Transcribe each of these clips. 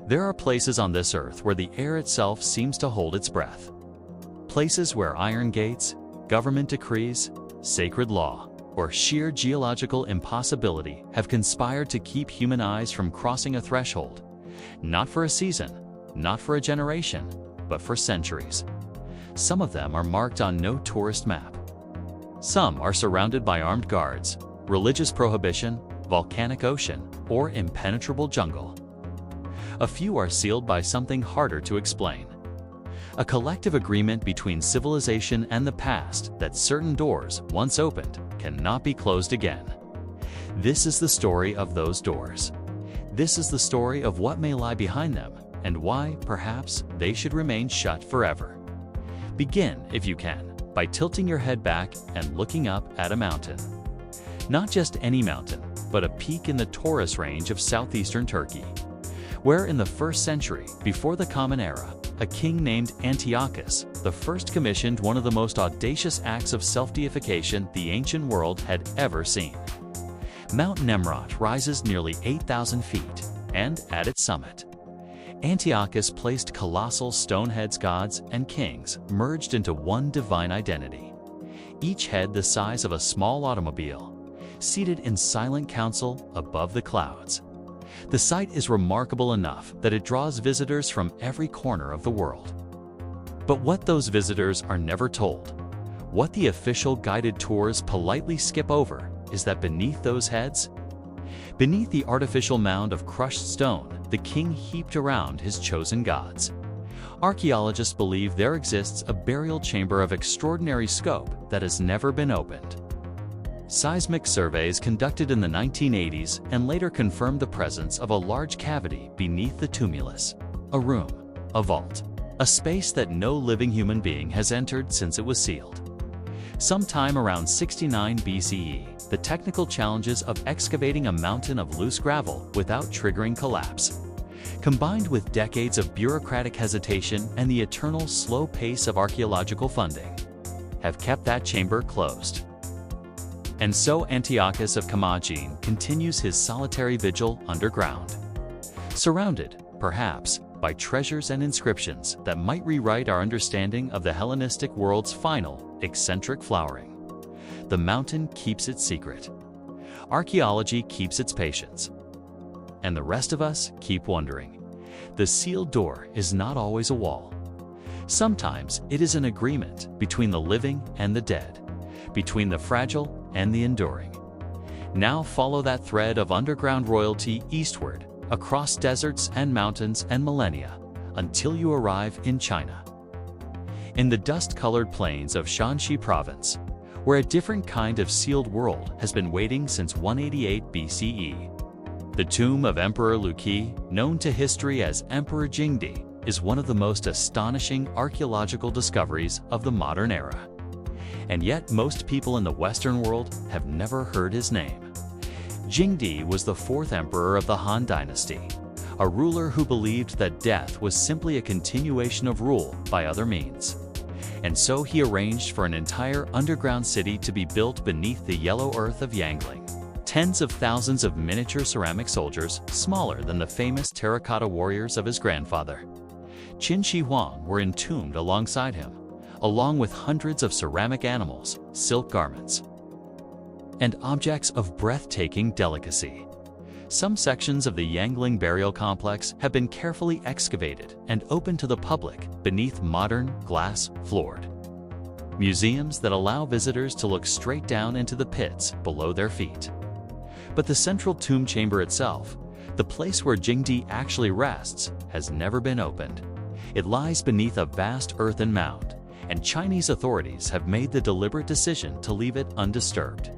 There are places on this earth where the air itself seems to hold its breath. Places where iron gates, government decrees, sacred law, or sheer geological impossibility have conspired to keep human eyes from crossing a threshold, not for a season, not for a generation, but for centuries. Some of them are marked on no tourist map. Some are surrounded by armed guards, religious prohibition, volcanic ocean, or impenetrable jungle. A few are sealed by something harder to explain. A collective agreement between civilization and the past that certain doors, once opened, cannot be closed again. This is the story of those doors. This is the story of what may lie behind them and why, perhaps, they should remain shut forever. Begin, if you can, by tilting your head back and looking up at a mountain. Not just any mountain, but a peak in the Taurus range of southeastern Turkey, where in the 1st century, before the Common Era, a king named Antiochus I commissioned one of the most audacious acts of self-deification the ancient world had ever seen. Mount Nemrut rises nearly 8,000 feet, and at its summit, Antiochus placed colossal stone-heads gods and kings merged into one divine identity, each head the size of a small automobile, seated in silent council above the clouds. The sight is remarkable enough that it draws visitors from every corner of the world. But what those visitors are never told, what the official guided tours politely skip over, is that beneath those heads, beneath the artificial mound of crushed stone the king heaped around his chosen gods, archaeologists believe there exists a burial chamber of extraordinary scope that has never been opened. Seismic surveys conducted in the 1980s and later confirmed the presence of a large cavity beneath the tumulus, a room, a vault, a space that no living human being has entered since it was sealed. Sometime around 69 BCE, the technical challenges of excavating a mountain of loose gravel without triggering collapse, combined with decades of bureaucratic hesitation and the eternal slow pace of archaeological funding, have kept that chamber closed. And so Antiochus of Commagene continues his solitary vigil underground, surrounded, perhaps, by treasures and inscriptions that might rewrite our understanding of the Hellenistic world's final, eccentric flowering. The mountain keeps its secret. Archaeology keeps its patience. And the rest of us keep wondering. The sealed door is not always a wall. Sometimes it is an agreement between the living and the dead, between the fragile and the enduring. Now follow that thread of underground royalty eastward, across deserts and mountains and millennia, until you arrive in China. In the dust-colored plains of Shanxi province, where a different kind of sealed world has been waiting since 188 BCE. The tomb of Emperor Luqi, known to history as Emperor Jingdi, is one of the most astonishing archaeological discoveries of the modern era. And yet most people in the Western world have never heard his name. Jingdi was the 4th emperor of the Han Dynasty, a ruler who believed that death was simply a continuation of rule by other means. And so he arranged for an entire underground city to be built beneath the yellow earth of Yangling. Tens of thousands of miniature ceramic soldiers, smaller than the famous terracotta warriors of his grandfather, Qin Shi Huang, were entombed alongside him, along with hundreds of ceramic animals, silk garments, and objects of breathtaking delicacy. Some sections of the Yangling burial complex have been carefully excavated and open to the public beneath modern, glass-floored museums that allow visitors to look straight down into the pits below their feet. But the central tomb chamber itself, the place where Jingdi actually rests, has never been opened. It lies beneath a vast earthen mound, and Chinese authorities have made the deliberate decision to leave it undisturbed.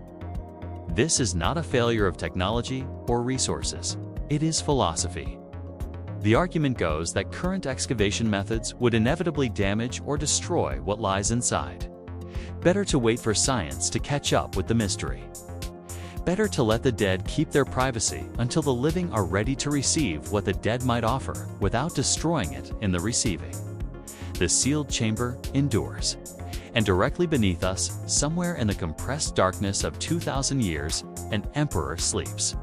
This is not a failure of technology or resources. It is philosophy. The argument goes that current excavation methods would inevitably damage or destroy what lies inside. Better to wait for science to catch up with the mystery. Better to let the dead keep their privacy until the living are ready to receive what the dead might offer without destroying it in the receiving. The sealed chamber endures. And directly beneath us, somewhere in the compressed darkness of 2,000 years, an emperor sleeps.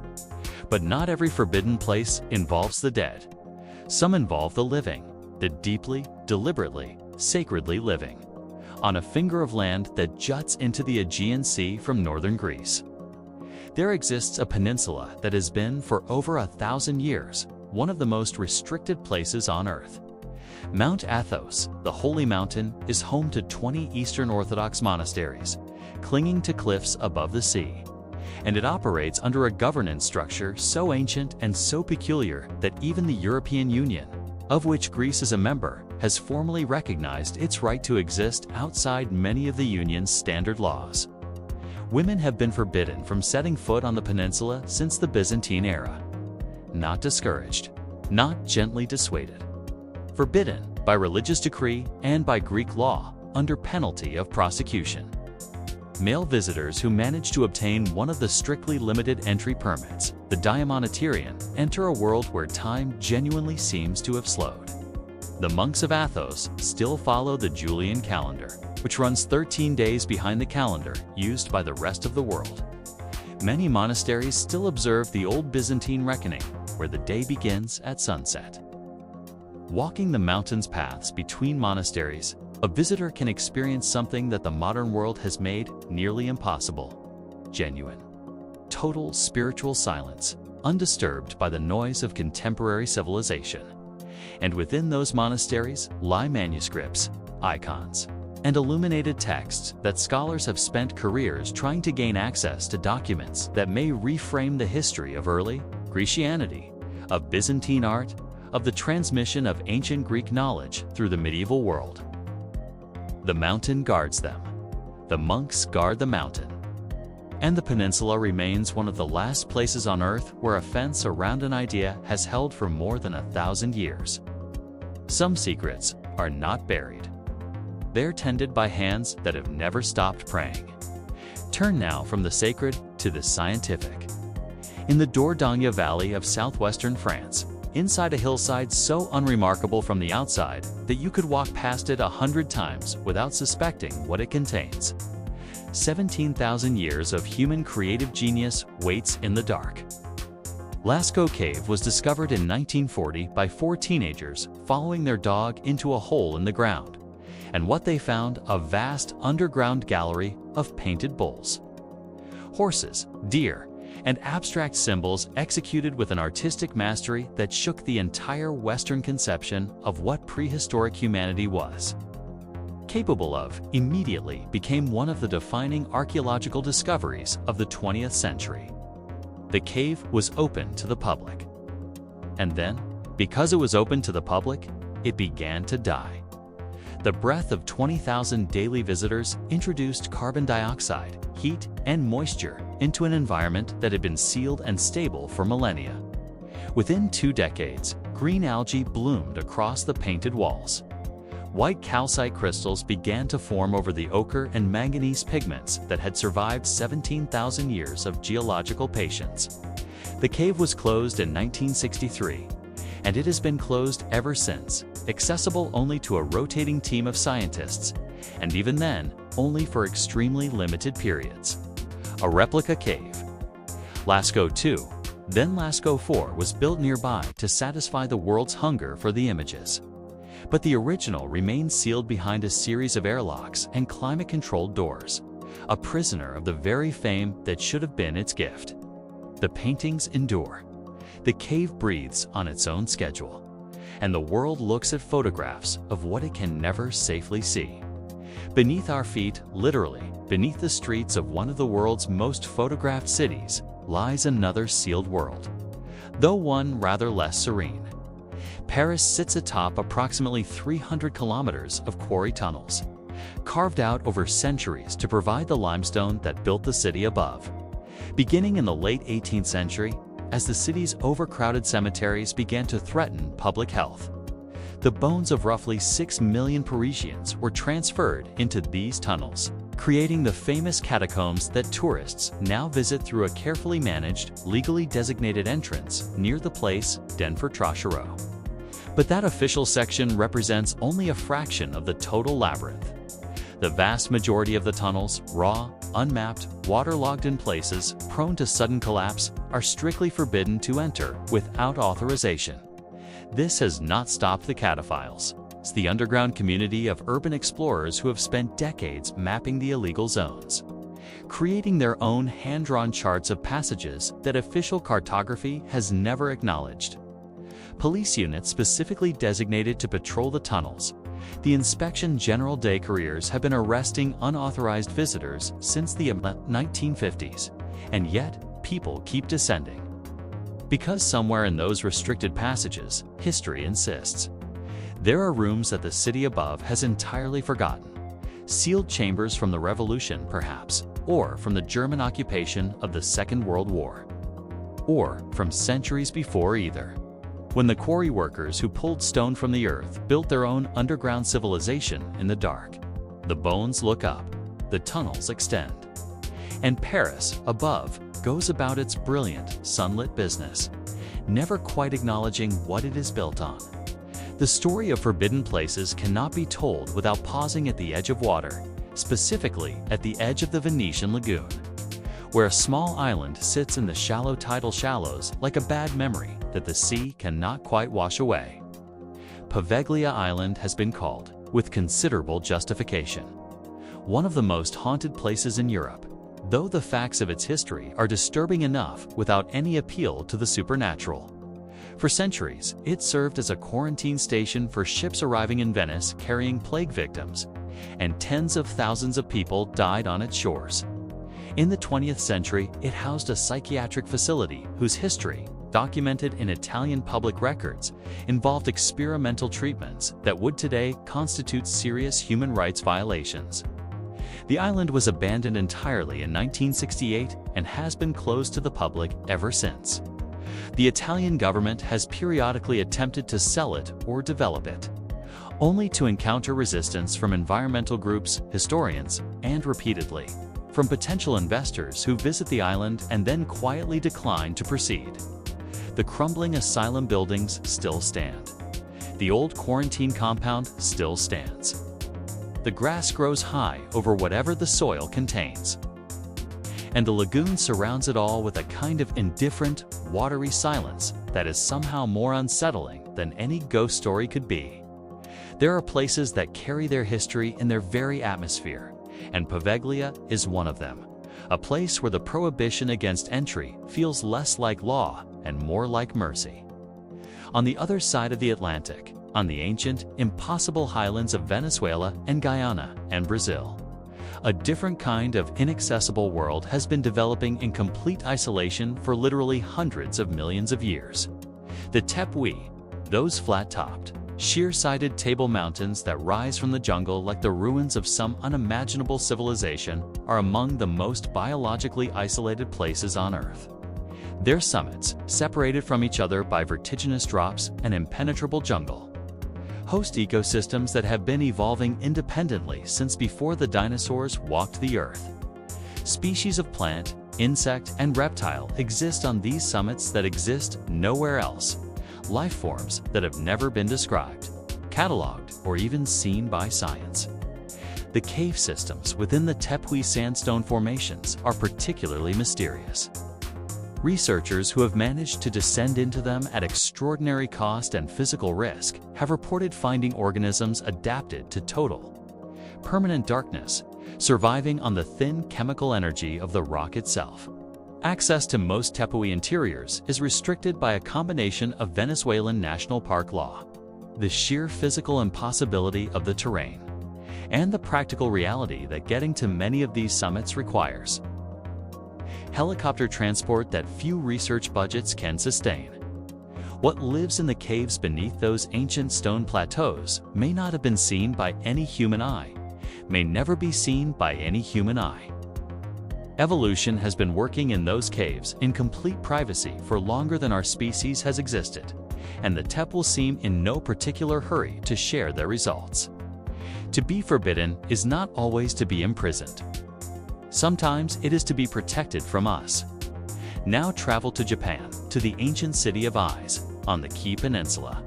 But not every forbidden place involves the dead. Some involve the living, the deeply, deliberately, sacredly living, on a finger of land that juts into the Aegean Sea from northern Greece. There exists a peninsula that has been, for over 1,000 years, one of the most restricted places on Earth. Mount Athos, the holy mountain, is home to 20 Eastern Orthodox monasteries, clinging to cliffs above the sea. And it operates under a governance structure so ancient and so peculiar that even the European Union, of which Greece is a member, has formally recognized its right to exist outside many of the Union's standard laws. Women have been forbidden from setting foot on the peninsula since the Byzantine era. Not discouraged, not gently dissuaded. Forbidden by religious decree and by Greek law under penalty of prosecution. Male visitors who manage to obtain one of the strictly limited entry permits, the Diamonaterion, enter a world where time genuinely seems to have slowed. The monks of Athos still follow the Julian calendar, which runs 13 days behind the calendar used by the rest of the world. Many monasteries still observe the old Byzantine reckoning, where the day begins at sunset. Walking the mountain's paths between monasteries, a visitor can experience something that the modern world has made nearly impossible: genuine, total spiritual silence, undisturbed by the noise of contemporary civilization. And within those monasteries lie manuscripts, icons, and illuminated texts that scholars have spent careers trying to gain access to, documents that may reframe the history of early Christianity, of Byzantine art, of the transmission of ancient Greek knowledge through the medieval world. The mountain guards them. The monks guard the mountain. And the peninsula remains one of the last places on Earth where a fence around an idea has held for more than 1,000 years. Some secrets are not buried. They're tended by hands that have never stopped praying. Turn now from the sacred to the scientific. In the Dordogne Valley of southwestern France, inside a hillside so unremarkable from the outside that you could walk past it 100 times without suspecting what it contains, 17,000 years of human creative genius waits in the dark. Lascaux Cave was discovered in 1940 by 4 teenagers following their dog into a hole in the ground, and what they found, a vast underground gallery of painted bulls, horses, deer, and abstract symbols executed with an artistic mastery that shook the entire Western conception of what prehistoric humanity was capable of. Immediately became one of the defining archaeological discoveries of the 20th century. The cave was open to the public. And then, because it was open to the public, it began to die. The breath of 20,000 daily visitors introduced carbon dioxide, heat, and moisture into an environment that had been sealed and stable for millennia. Within 2 decades, green algae bloomed across the painted walls. White calcite crystals began to form over the ochre and manganese pigments that had survived 17,000 years of geological patience. The cave was closed in 1963, and it has been closed ever since, accessible only to a rotating team of scientists, and even then, only for extremely limited periods. A replica cave. Lascaux 2, then Lascaux 4, was built nearby to satisfy the world's hunger for the images. But the original remains sealed behind a series of airlocks and climate-controlled doors, a prisoner of the very fame that should have been its gift. The paintings endure. The cave breathes on its own schedule, and the world looks at photographs of what it can never safely see. Beneath our feet, literally, beneath the streets of one of the world's most photographed cities, lies another sealed world, though one rather less serene. Paris sits atop approximately 300 kilometers of quarry tunnels, carved out over centuries to provide the limestone that built the city above. Beginning in the late 18th century, as the city's overcrowded cemeteries began to threaten public health, the bones of roughly 6 million Parisians were transferred into these tunnels, creating the famous catacombs that tourists now visit through a carefully managed, legally designated entrance near the Place d'Enfer-Trochereau. But that official section represents only a fraction of the total labyrinth. The vast majority of the tunnels, raw, unmapped, waterlogged in places, prone to sudden collapse, are strictly forbidden to enter without authorization. This has not stopped the cataphiles. It's the underground community of urban explorers who have spent decades mapping the illegal zones, creating their own hand-drawn charts of passages that official cartography has never acknowledged. Police units specifically designated to patrol the tunnels, the Inspection General des Careers have been arresting unauthorized visitors since the 1950s, and yet people keep descending. Because somewhere in those restricted passages, history insists. There are rooms that the city above has entirely forgotten. Sealed chambers from the Revolution, perhaps, or from the German occupation of the Second World War, or from centuries before either. When the quarry workers who pulled stone from the earth built their own underground civilization in the dark, the bones look up, the tunnels extend, and Paris, above, goes about its brilliant, sunlit business, never quite acknowledging what it is built on. The story of forbidden places cannot be told without pausing at the edge of water, specifically at the edge of the Venetian lagoon, where a small island sits in the shallow tidal shallows like a bad memory that the sea cannot quite wash away. Poveglia Island has been called, with considerable justification, one of the most haunted places in Europe, though the facts of its history are disturbing enough without any appeal to the supernatural. For centuries, it served as a quarantine station for ships arriving in Venice carrying plague victims, and tens of thousands of people died on its shores. In the 20th century, it housed a psychiatric facility whose history, documented in Italian public records, involved experimental treatments that would today constitute serious human rights violations. The island was abandoned entirely in 1968 and has been closed to the public ever since. The Italian government has periodically attempted to sell it or develop it, only to encounter resistance from environmental groups, historians, and repeatedly, from potential investors who visit the island and then quietly decline to proceed. The crumbling asylum buildings still stand. The old quarantine compound still stands. The grass grows high over whatever the soil contains. And the lagoon surrounds it all with a kind of indifferent, watery silence that is somehow more unsettling than any ghost story could be. There are places that carry their history in their very atmosphere, and Poveglia is one of them, a place where the prohibition against entry feels less like law and more like mercy. On the other side of the Atlantic, on the ancient, impossible highlands of Venezuela and Guyana and Brazil, a different kind of inaccessible world has been developing in complete isolation for literally hundreds of millions of years. The Tepuy, those flat-topped, sheer-sided table mountains that rise from the jungle like the ruins of some unimaginable civilization, are among the most biologically isolated places on Earth. Their summits, separated from each other by vertiginous drops and impenetrable jungle, host ecosystems that have been evolving independently since before the dinosaurs walked the Earth. Species of plant, insect, and reptile exist on these summits that exist nowhere else. Life forms that have never been described, cataloged, or even seen by science. The cave systems within the Tepuy sandstone formations are particularly mysterious. Researchers who have managed to descend into them at extraordinary cost and physical risk have reported finding organisms adapted to total, permanent darkness, surviving on the thin chemical energy of the rock itself. Access to most Tepuy interiors is restricted by a combination of Venezuelan national park law, the sheer physical impossibility of the terrain, and the practical reality that getting to many of these summits requires helicopter transport that few research budgets can sustain. What lives in the caves beneath those ancient stone plateaus may not have been seen by any human eye, may never be seen by any human eye. Evolution has been working in those caves in complete privacy for longer than our species has existed, and the Tepuy seem in no particular hurry to share their results. To be forbidden is not always to be imprisoned. Sometimes it is to be protected from us. Now travel to Japan, to the ancient city of Ise, on the Kii Peninsula,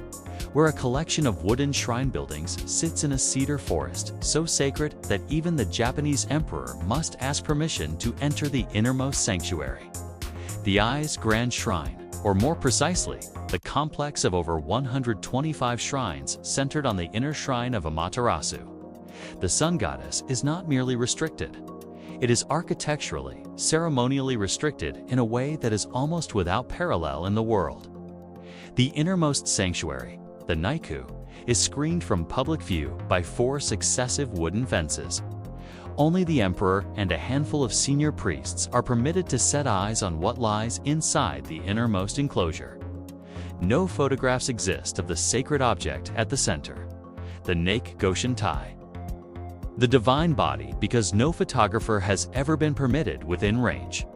where a collection of wooden shrine buildings sits in a cedar forest so sacred that even the Japanese emperor must ask permission to enter the innermost sanctuary. The Ise Grand Shrine, or more precisely, the complex of over 125 shrines centered on the inner shrine of Amaterasu. The sun goddess is not merely restricted. It is architecturally, ceremonially restricted in a way that is almost without parallel in the world. The innermost sanctuary, the Naiku, is screened from public view by 4 successive wooden fences. Only the emperor and a handful of senior priests are permitted to set eyes on what lies inside the innermost enclosure. No photographs exist of the sacred object at the center, the Naik Goshen Tai, the divine body, because no photographer has ever been permitted within range.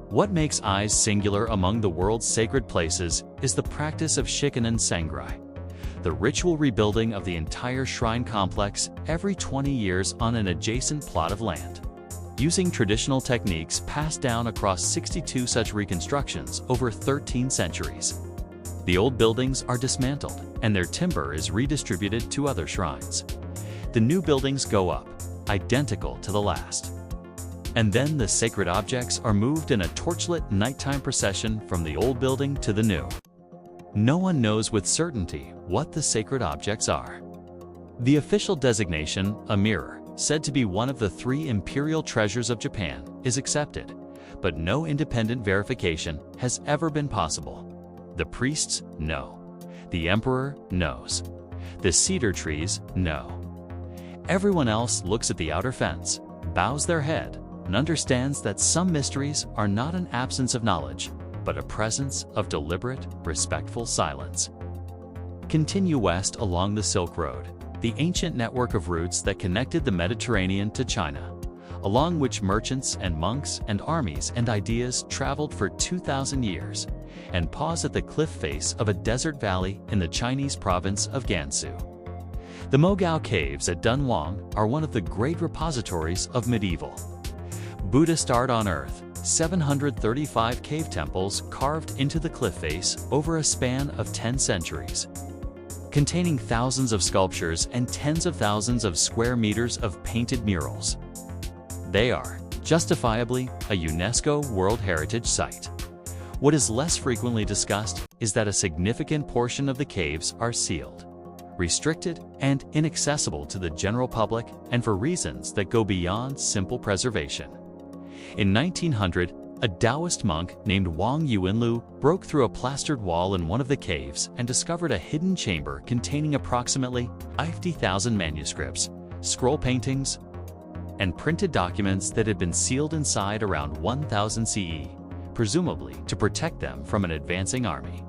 What makes eyes singular among the world's sacred places is the practice of Shikonen Sangrai, the ritual rebuilding of the entire shrine complex every 20 years on an adjacent plot of land. Using traditional techniques passed down across 62 such reconstructions over 13 centuries. The old buildings are dismantled and their timber is redistributed to other shrines. The new buildings go up, identical to the last. And then the sacred objects are moved in a torchlit nighttime procession from the old building to the new. No one knows with certainty what the sacred objects are. The official designation, a mirror, said to be one of the 3 imperial treasures of Japan, is accepted, but no independent verification has ever been possible. The priests know. The emperor knows. The cedar trees know. Everyone else looks at the outer fence, bows their head, and understands that some mysteries are not an absence of knowledge, but a presence of deliberate, respectful silence. Continue west along the Silk Road, the ancient network of routes that connected the Mediterranean to China, along which merchants and monks and armies and ideas traveled for 2,000 years, and pause at the cliff face of a desert valley in the Chinese province of Gansu. The Mogao Caves at Dunhuang are one of the great repositories of medieval Buddhist art on Earth. 735 cave temples carved into the cliff face over a span of 10 centuries, containing thousands of sculptures and tens of thousands of square meters of painted murals. They are, justifiably, a UNESCO World Heritage Site. What is less frequently discussed is that a significant portion of the caves are sealed, restricted, and inaccessible to the general public, and for reasons that go beyond simple preservation. In 1900, a Taoist monk named Wang Yuanlu broke through a plastered wall in one of the caves and discovered a hidden chamber containing approximately 50,000 manuscripts, scroll paintings, and printed documents that had been sealed inside around 1000 CE, presumably to protect them from an advancing army.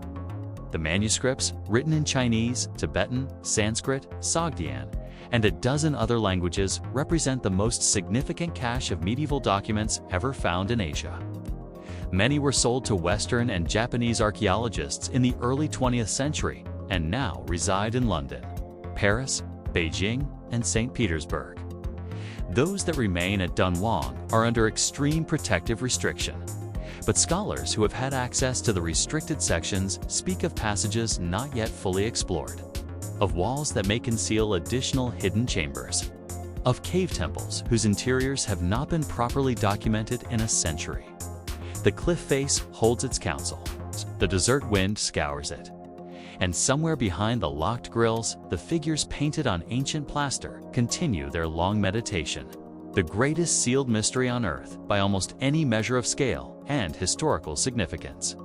The manuscripts, written in Chinese, Tibetan, Sanskrit, Sogdian, and a dozen other languages, represent the most significant cache of medieval documents ever found in Asia. Many were sold to Western and Japanese archaeologists in the early 20th century and now reside in London, Paris, Beijing, and St. Petersburg. Those that remain at Dunhuang are under extreme protective restriction, but scholars who have had access to the restricted sections speak of passages not yet fully explored, of walls that may conceal additional hidden chambers, of cave temples whose interiors have not been properly documented in a century. The cliff face holds its counsel. The desert wind scours it. And somewhere behind the locked grills, the figures painted on ancient plaster continue their long meditation. The greatest sealed mystery on Earth, by almost any measure of scale and historical significance,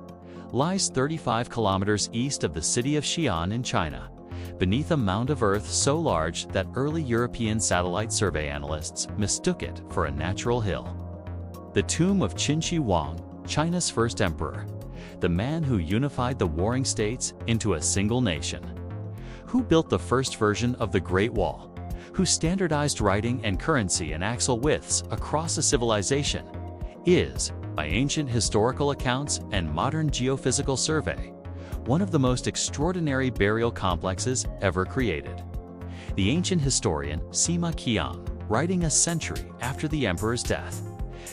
lies 35 kilometers east of the city of Xi'an in China, beneath a mound of earth so large that early European satellite survey analysts mistook it for a natural hill. The tomb of Qin Shi Huang, China's first emperor, the man who unified the warring states into a single nation, who built the first version of the Great Wall, who standardized writing and currency and axle widths across a civilization, is, by ancient historical accounts and modern geophysical survey, one of the most extraordinary burial complexes ever created. The ancient historian Sima Qian, writing a century after the emperor's death,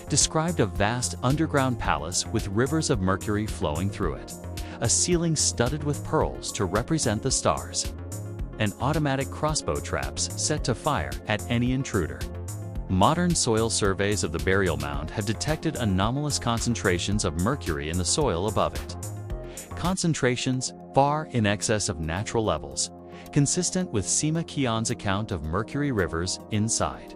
described a vast underground palace with rivers of mercury flowing through it, a ceiling studded with pearls to represent the stars, and automatic crossbow traps set to fire at any intruder. Modern soil surveys of the burial mound have detected anomalous concentrations of mercury in the soil above it. concentrations far in excess of natural levels, consistent with Sima Qian's account of mercury rivers inside.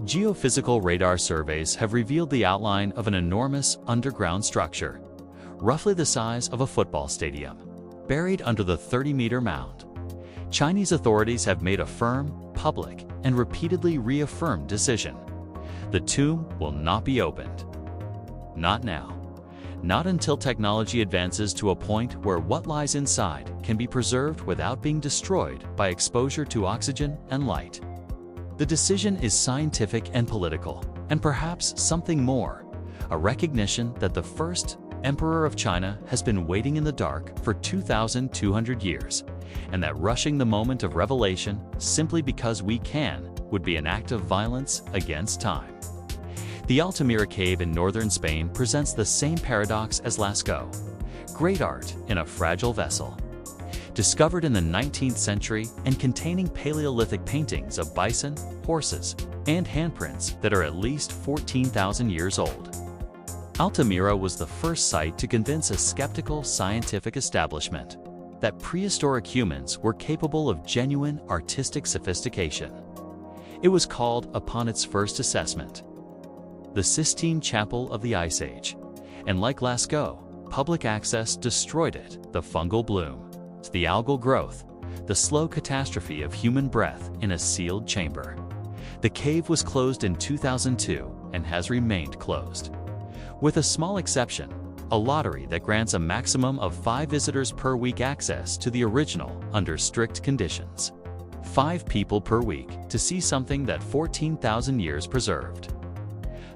Geophysical radar surveys have revealed the outline of an enormous underground structure, roughly the size of a football stadium, buried under the 30-meter mound. Chinese authorities have made a firm, public, and repeatedly reaffirmed decision. The tomb will not be opened. Not now. Not until technology advances to a point where what lies inside can be preserved without being destroyed by exposure to oxygen and light. The decision is scientific and political, and perhaps something more, a recognition that the first Emperor of China has been waiting in the dark for 2,200 years, and that rushing the moment of revelation simply because we can would be an act of violence against time. The Altamira cave in northern Spain presents the same paradox as Lascaux, great art in a fragile vessel. Discovered in the 19th century and containing Paleolithic paintings of bison, horses, and handprints that are at least 14,000 years old. Altamira was the first site to convince a skeptical scientific establishment that prehistoric humans were capable of genuine artistic sophistication. It was called, upon its first assessment, the Sistine Chapel of the Ice Age, and like Lascaux, public access destroyed it. The fungal bloom, the algal growth, the slow catastrophe of human breath in a sealed chamber. The cave was closed in 2002 and has remained closed, with a small exception, a lottery that grants a maximum of 5 visitors per week access to the original under strict conditions. 5 people per week to see something that 14,000 years preserved.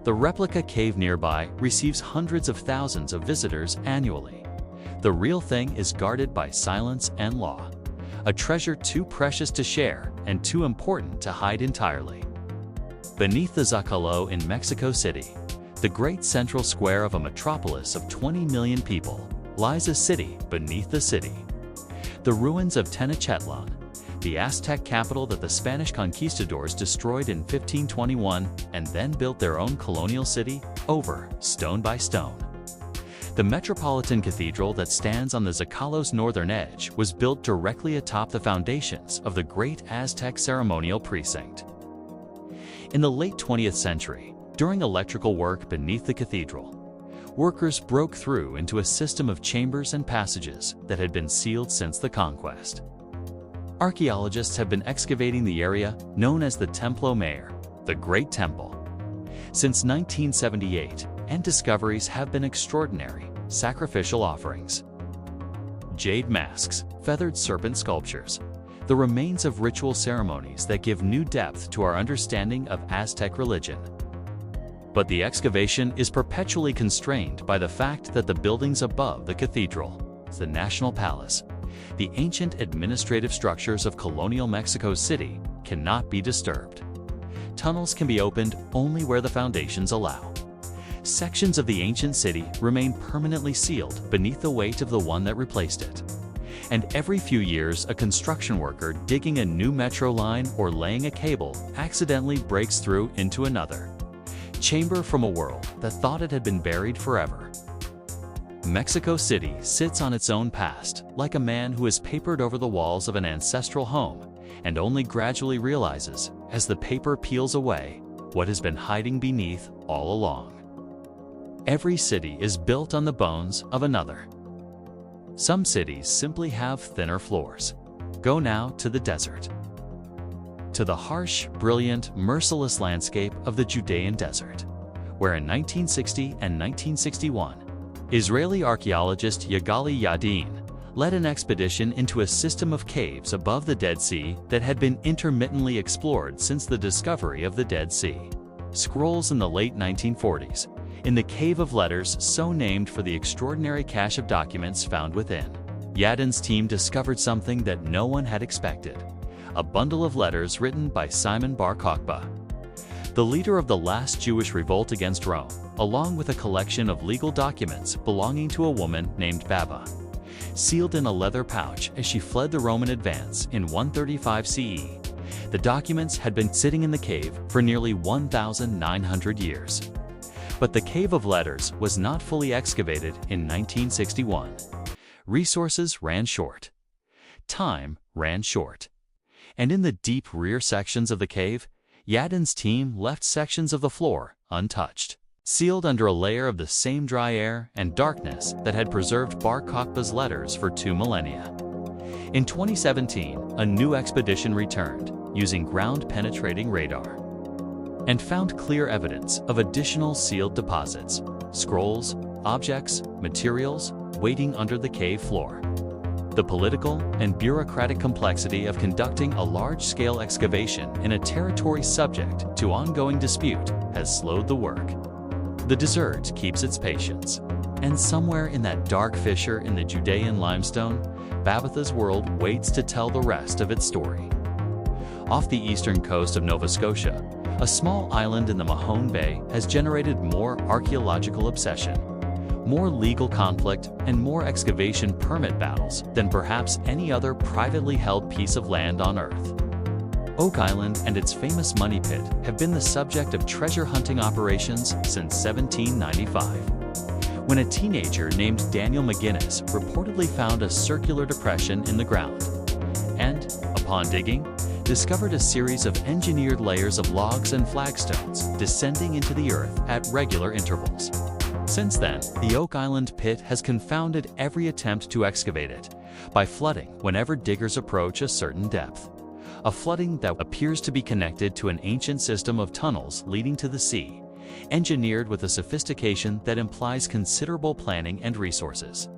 The replica cave nearby receives hundreds of thousands of visitors annually. The real thing is guarded by silence and law, a treasure too precious to share and too important to hide entirely. Beneath the Zocalo in Mexico City, the great central square of a metropolis of 20 million people, lies a city beneath the city. The ruins of Tenochtitlan, the Aztec capital that the Spanish conquistadors destroyed in 1521 and then built their own colonial city over, stone by stone. The Metropolitan Cathedral that stands on the Zocalo's northern edge was built directly atop the foundations of the great Aztec ceremonial precinct. In the late 20th century, during electrical work beneath the cathedral, workers broke through into a system of chambers and passages that had been sealed since the conquest. Archaeologists have been excavating the area known as the Templo Mayor, the Great Temple, since 1978, and discoveries have been extraordinary: sacrificial offerings, jade masks, feathered serpent sculptures, the remains of ritual ceremonies that give new depth to our understanding of Aztec religion. But the excavation is perpetually constrained by the fact that the buildings above the cathedral, the National Palace, the ancient administrative structures of colonial Mexico City, cannot be disturbed. Tunnels can be opened only where the foundations allow. Sections of the ancient city remain permanently sealed beneath the weight of the one that replaced it. And every few years, a construction worker digging a new metro line or laying a cable accidentally breaks through into another chamber from a world that thought it had been buried forever. Mexico City sits on its own past, like a man who has papered over the walls of an ancestral home and only gradually realizes, as the paper peels away, what has been hiding beneath all along. Every city is built on the bones of another. Some cities simply have thinner floors. Go now to the desert, to the harsh, brilliant, merciless landscape of the Judean desert, where in 1960 and 1961, Israeli archaeologist Yigali Yadin led an expedition into a system of caves above the Dead Sea that had been intermittently explored since the discovery of the Dead Sea Scrolls in the late 1940s, in the Cave of Letters, so named for the extraordinary cache of documents found within. Yadin's team discovered something that no one had expected: a bundle of letters written by Simon Bar Kokhba, the leader of the last Jewish revolt against Rome, along with a collection of legal documents belonging to a woman named Baba, sealed in a leather pouch as she fled the Roman advance in 135 CE. The documents had been sitting in the cave for nearly 1,900 years. But the Cave of Letters was not fully excavated in 1961. Resources ran short. Time ran short. And in the deep rear sections of the cave, Yadin's team left sections of the floor untouched, sealed under a layer of the same dry air and darkness that had preserved Bar Kokhba's letters for 2 millennia. In 2017, a new expedition returned, using ground-penetrating radar, and found clear evidence of additional sealed deposits, scrolls, objects, materials waiting under the cave floor. The political and bureaucratic complexity of conducting a large-scale excavation in a territory subject to ongoing dispute has slowed the work. The desert keeps its patience, and somewhere in that dark fissure in the Judean limestone, Babatha's world waits to tell the rest of its story. Off the eastern coast of Nova Scotia, a small island in the Mahone Bay has generated more archaeological obsession, more legal conflict, and more excavation permit battles than perhaps any other privately held piece of land on Earth. Oak Island and its famous money pit have been the subject of treasure hunting operations since 1795. When a teenager named Daniel McGuinness reportedly found a circular depression in the ground and, upon digging, discovered a series of engineered layers of logs and flagstones descending into the earth at regular intervals. Since then, the Oak Island pit has confounded every attempt to excavate it by flooding whenever diggers approach a certain depth. A flooding that appears to be connected to an ancient system of tunnels leading to the sea, engineered with a sophistication that implies considerable planning and resources.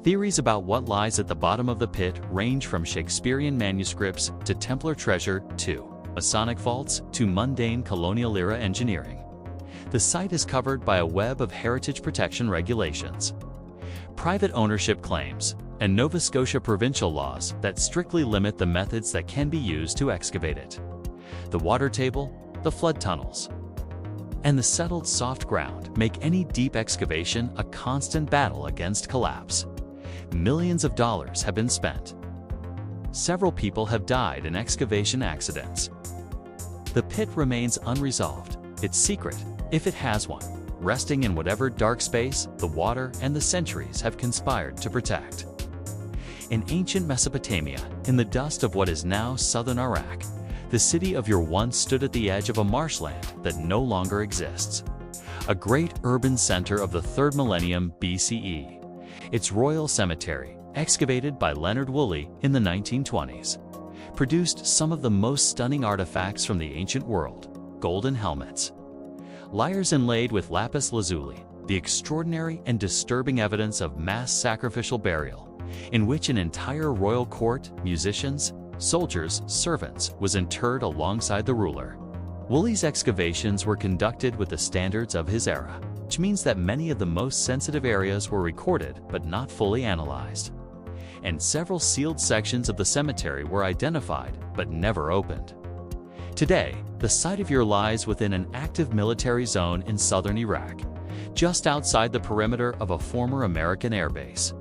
Theories about what lies at the bottom of the pit range from Shakespearean manuscripts to Templar treasure to Masonic vaults to mundane colonial-era engineering. The site is covered by a web of heritage protection regulations, private ownership claims, and Nova Scotia provincial laws that strictly limit the methods that can be used to excavate it. The water table, the flood tunnels, and the settled soft ground make any deep excavation a constant battle against collapse. Millions of dollars have been spent. Several people have died in excavation accidents. The pit remains unresolved, its secret, if it has one, resting in whatever dark space the water and the centuries have conspired to protect. In ancient Mesopotamia, in the dust of what is now southern Iraq, the city of Ur once stood at the edge of a marshland that no longer exists. A great urban center of the 3rd millennium BCE. Its royal cemetery, excavated by Leonard Woolley in the 1920s, produced some of the most stunning artifacts from the ancient world: golden helmets, lyres inlaid with lapis lazuli, the extraordinary and disturbing evidence of mass sacrificial burial, in which an entire royal court, musicians, soldiers, servants, was interred alongside the ruler. Woolley's excavations were conducted with the standards of his era, which means that many of the most sensitive areas were recorded but not fully analyzed. And several sealed sections of the cemetery were identified but never opened. Today, the site of Ur lies within an active military zone in southern Iraq, just outside the perimeter of a former American air base.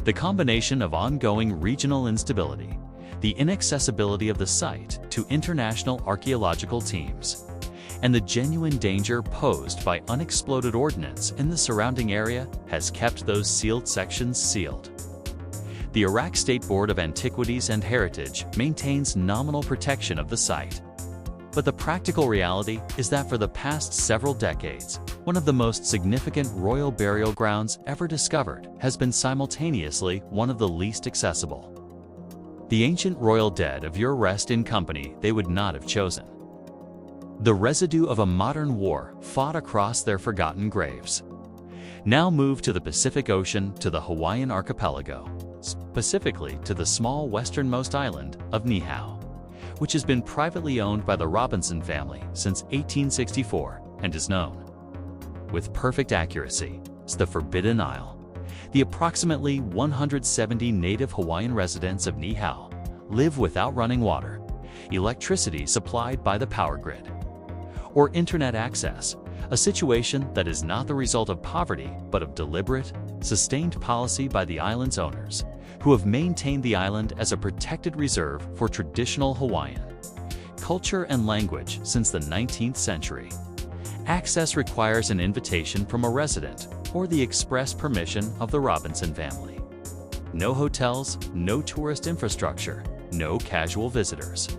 The combination of ongoing regional instability, the inaccessibility of the site to international archaeological teams, and the genuine danger posed by unexploded ordnance in the surrounding area has kept those sealed sections sealed. The Iraq State Board of Antiquities and Heritage maintains nominal protection of the site. But the practical reality is that for the past several decades, one of the most significant royal burial grounds ever discovered has been simultaneously one of the least accessible. The ancient royal dead of Ur rest in company they would not have chosen. The residue of a modern war fought across their forgotten graves. Now moved to the Pacific Ocean, to the Hawaiian archipelago, specifically to the small westernmost island of Niihau, which has been privately owned by the Robinson family since 1864 and is known with perfect accuracy as the Forbidden Isle. The approximately 170 native Hawaiian residents of Niihau live without running water, electricity supplied by the power grid, or internet access, a situation that is not the result of poverty but of deliberate, sustained policy by the island's owners, who have maintained the island as a protected reserve for traditional Hawaiian culture and language since the 19th century. Access requires an invitation from a resident or the express permission of the Robinson family. No hotels, no tourist infrastructure, no casual visitors.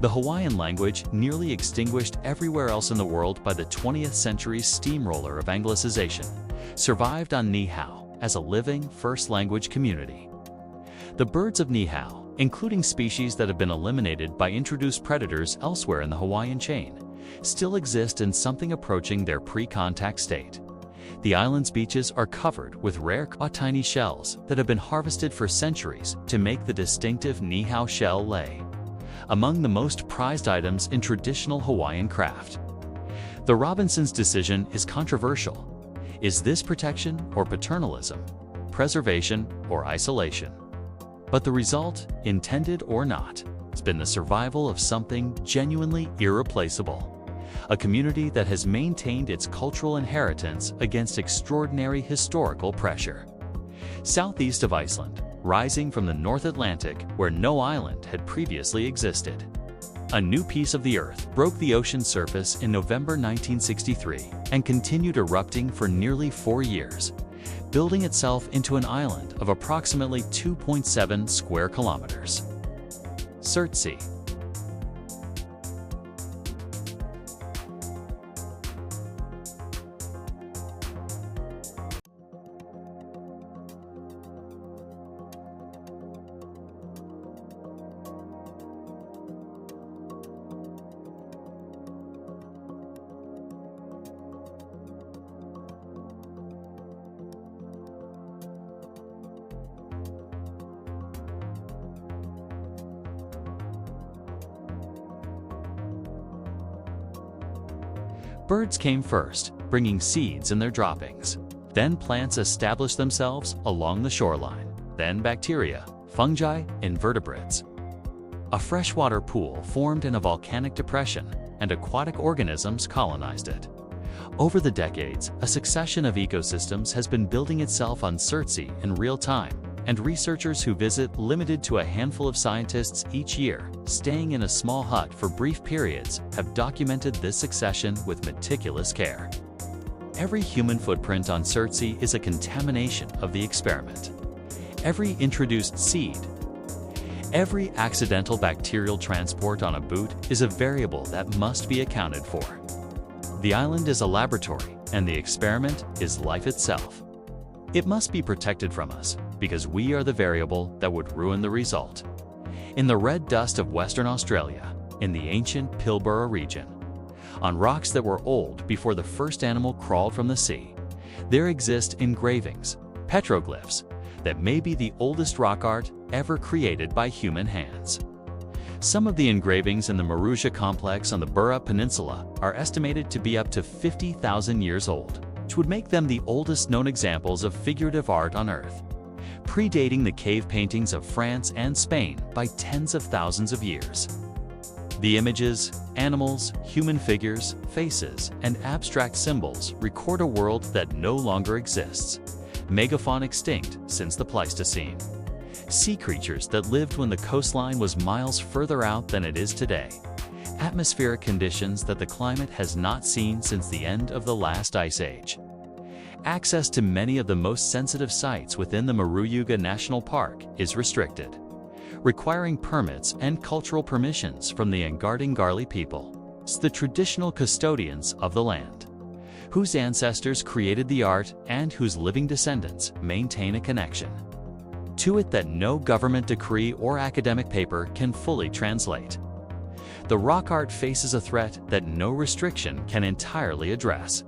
The Hawaiian language, nearly extinguished everywhere else in the world by the 20th century's steamroller of Anglicization, survived on Niihau as a living first language community. The birds of Niihau, including species that have been eliminated by introduced predators elsewhere in the Hawaiian chain, still exist in something approaching their pre-contact state. The island's beaches are covered with rare tiny shells that have been harvested for centuries to make the distinctive Niihau shell lei, among the most prized items in traditional Hawaiian craft. The Robinsons' decision is controversial. Is this protection or paternalism, preservation or isolation? But the result, intended or not, has been the survival of something genuinely irreplaceable. A community that has maintained its cultural inheritance against extraordinary historical pressure. Southeast of Iceland, rising from the North Atlantic where no island had previously existed. A new piece of the Earth broke the ocean surface in November 1963 and continued erupting for nearly 4 years, building itself into an island of approximately 2.7 square kilometers. Surtsey. Birds came first, bringing seeds in their droppings. Then plants established themselves along the shoreline. Then bacteria, fungi, invertebrates. A freshwater pool formed in a volcanic depression, and aquatic organisms colonized it. Over the decades, a succession of ecosystems has been building itself on Surtsey in real time, and researchers who visit, limited to a handful of scientists each year, staying in a small hut for brief periods, have documented this succession with meticulous care. Every human footprint on Surtsey is a contamination of the experiment. Every introduced seed, every accidental bacterial transport on a boot is a variable that must be accounted for. The island is a laboratory, and the experiment is life itself. It must be protected from us, because we are the variable that would ruin the result. In the red dust of Western Australia, in the ancient Pilbara region, on rocks that were old before the first animal crawled from the sea, there exist engravings, petroglyphs, that may be the oldest rock art ever created by human hands. Some of the engravings in the Maruja complex on the Burra Peninsula are estimated to be up to 50,000 years old, which would make them the oldest known examples of figurative art on Earth, predating the cave paintings of France and Spain by tens of thousands of years. The images, animals, human figures, faces, and abstract symbols record a world that no longer exists, megafauna extinct since the Pleistocene. Sea creatures that lived when the coastline was miles further out than it is today. Atmospheric conditions that the climate has not seen since the end of the last ice age. Access to many of the most sensitive sites within the Maruyuga National Park is restricted, requiring permits and cultural permissions from the Ngardingarli people, the traditional custodians of the land, whose ancestors created the art and whose living descendants maintain a connection to it that no government decree or academic paper can fully translate. The rock art faces a threat that no restriction can entirely address.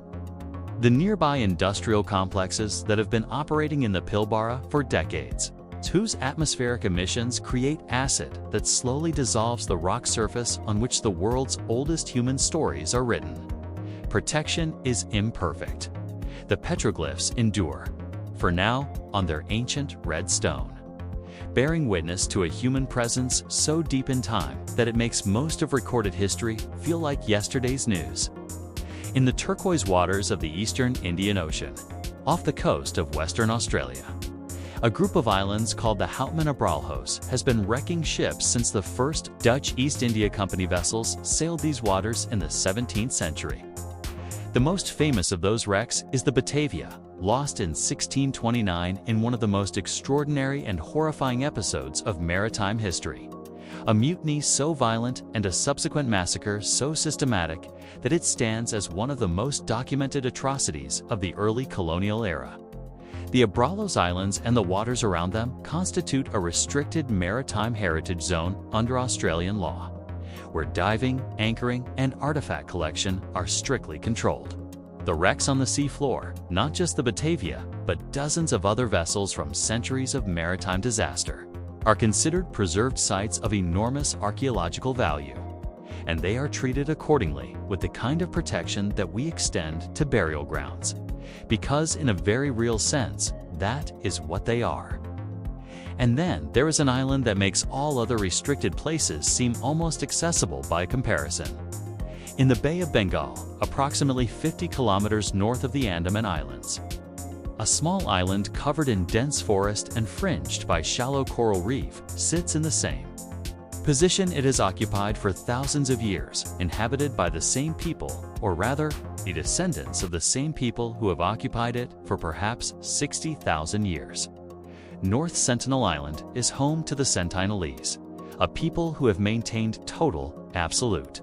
The nearby industrial complexes that have been operating in the Pilbara for decades, whose atmospheric emissions create acid that slowly dissolves the rock surface on which the world's oldest human stories are written. Protection is imperfect. The petroglyphs endure, for now, on their ancient red stone, bearing witness to a human presence so deep in time that it makes most of recorded history feel like yesterday's news. In the turquoise waters of the eastern Indian Ocean, off the coast of Western Australia, a group of islands called the Houtman Abralhos has been wrecking ships since the first Dutch East India Company vessels sailed these waters in the 17th century. The most famous of those wrecks is the Batavia, lost in 1629 in one of the most extraordinary and horrifying episodes of maritime history. A mutiny so violent and a subsequent massacre so systematic that it stands as one of the most documented atrocities of the early colonial era. The Abralos Islands and the waters around them constitute a restricted maritime heritage zone under Australian law, where diving, anchoring, and artifact collection are strictly controlled. The wrecks on the seafloor, not just the Batavia, but dozens of other vessels from centuries of maritime disaster, are considered preserved sites of enormous archaeological value, and they are treated accordingly with the kind of protection that we extend to burial grounds, because in a very real sense, that is what they are. And then there is an island that makes all other restricted places seem almost accessible by comparison. In the Bay of Bengal, approximately 50 kilometers north of the Andaman Islands, a small island covered in dense forest and fringed by shallow coral reef sits in the same position it has occupied for thousands of years, inhabited by the same people, or rather, the descendants of the same people who have occupied it for perhaps 60,000 years. North Sentinel Island is home to the Sentinelese, a people who have maintained total, absolute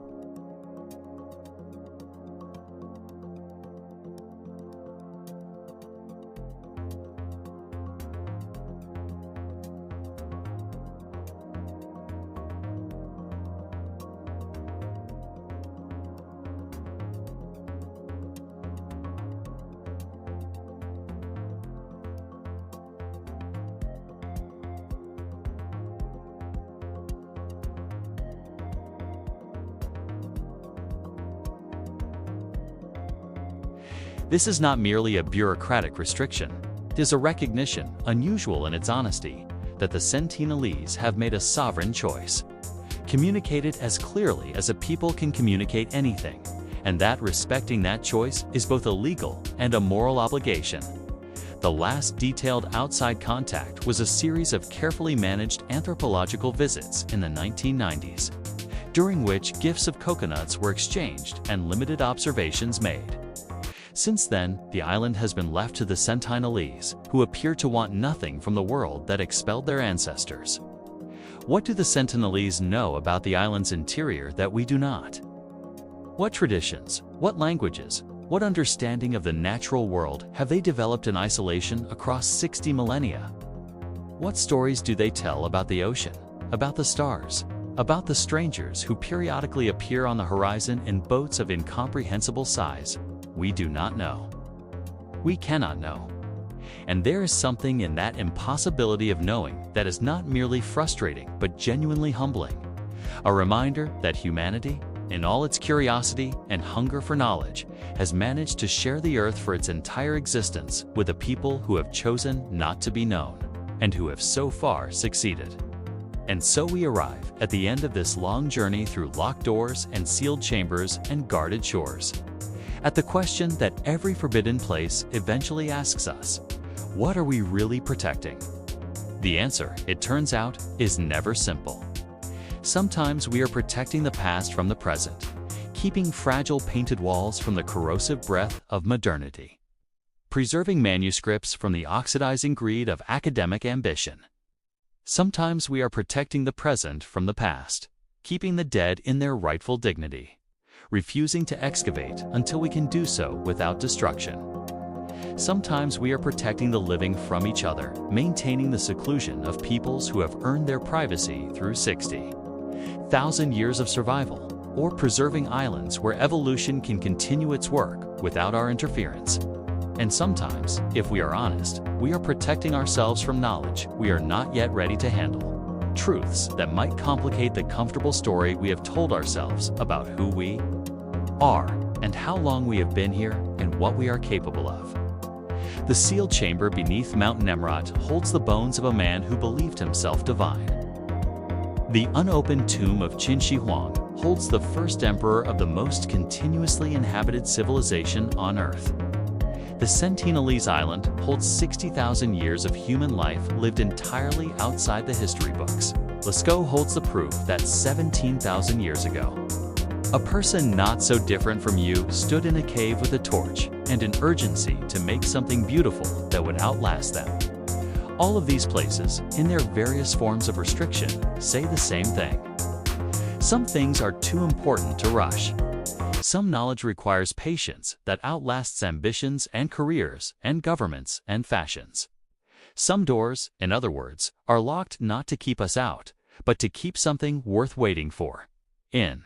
This is not merely a bureaucratic restriction. It is a recognition, unusual in its honesty, that the Sentinelese have made a sovereign choice, communicated as clearly as a people can communicate anything, and that respecting that choice is both a legal and a moral obligation. The last detailed outside contact was a series of carefully managed anthropological visits in the 1990s, during which gifts of coconuts were exchanged and limited observations made. Since then, the island has been left to the Sentinelese, who appear to want nothing from the world that expelled their ancestors. What do the Sentinelese know about the island's interior that we do not? What traditions, what languages, what understanding of the natural world have they developed in isolation across 60 millennia? What stories do they tell about the ocean, about the stars, about the strangers who periodically appear on the horizon in boats of incomprehensible size? We do not know. We cannot know. And there is something in that impossibility of knowing that is not merely frustrating but genuinely humbling. A reminder that humanity, in all its curiosity and hunger for knowledge, has managed to share the earth for its entire existence with a people who have chosen not to be known, and who have so far succeeded. And so we arrive at the end of this long journey through locked doors and sealed chambers and guarded shores, at the question that every forbidden place eventually asks us: what are we really protecting? The answer, it turns out, is never simple. Sometimes we are protecting the past from the present, keeping fragile painted walls from the corrosive breath of modernity, preserving manuscripts from the oxidizing greed of academic ambition. Sometimes we are protecting the present from the past, keeping the dead in their rightful dignity, refusing to excavate until we can do so without destruction. Sometimes we are protecting the living from each other, maintaining the seclusion of peoples who have earned their privacy through 60,000 years of survival, or preserving islands where evolution can continue its work without our interference. And sometimes, if we are honest, we are protecting ourselves from knowledge we are not yet ready to handle. Truths that might complicate the comfortable story we have told ourselves about who we are and how long we have been here and what we are capable of. The sealed chamber beneath Mount Nemrut holds the bones of a man who believed himself divine. The unopened tomb of Qin Shi Huang holds the first emperor of the most continuously inhabited civilization on Earth. The Sentinelese Island holds 60,000 years of human life lived entirely outside the history books. Lascaux holds the proof that 17,000 years ago, a person not so different from you stood in a cave with a torch and an urgency to make something beautiful that would outlast them. All of these places, in their various forms of restriction, say the same thing. Some things are too important to rush. Some knowledge requires patience that outlasts ambitions and careers and governments and fashions. Some doors, in other words, are locked not to keep us out, but to keep something worth waiting for in.